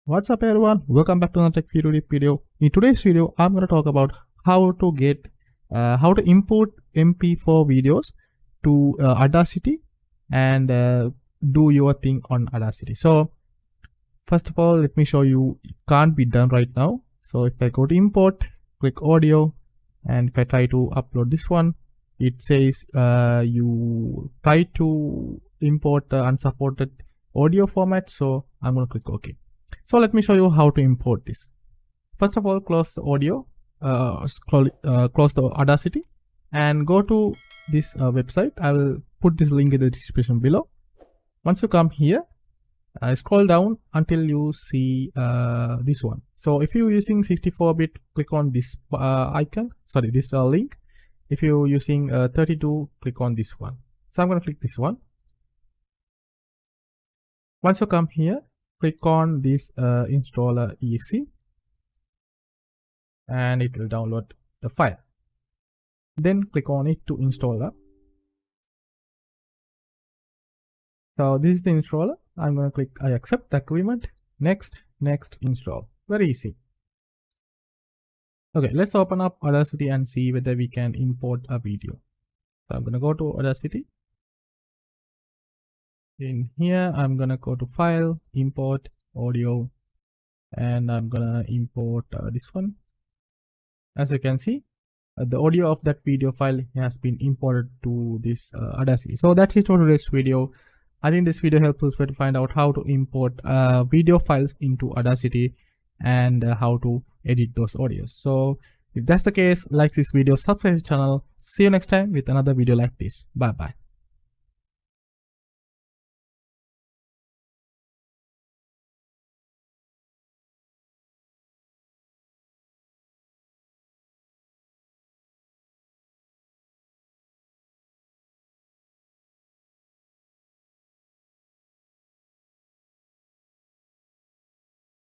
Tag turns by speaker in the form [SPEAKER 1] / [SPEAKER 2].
[SPEAKER 1] What's up everyone, welcome back to another tech video. In today's video I'm going to talk about how to import Mp4 videos to Audacity and do your thing on Audacity. So first of all, let me show you, it can't be done right now. So if I go to import, click audio, and if I try to upload this one, it says you try to import unsupported audio format. So I'm going to click OK. So let me show you how to import this. First of all, close the audio, close the Audacity and go to this website. I will put this link in the description below. Once you come here, scroll down until you see this one. So if you're using 64-bit, click on this this link. If you're using 32, click on this one. So I'm going to click this one. Once you come here, click on this installer exe and it will download the file. Then click on it to install up. So this is the installer. I'm going to click I accept the agreement. Next, install. Very easy. Okay, let's open up Audacity and see whether we can import a video. So I'm going to go to Audacity. In here, I'm gonna go to File, Import, Audio, and I'm gonna import this one. As you can see, the audio of that video file has been imported to this Audacity. So that's it for today's video. I think this video helpful to find out how to import video files into Audacity and how to edit those audios. So if that's the case, like this video, subscribe to the channel. See you next time with another video like this. Bye bye.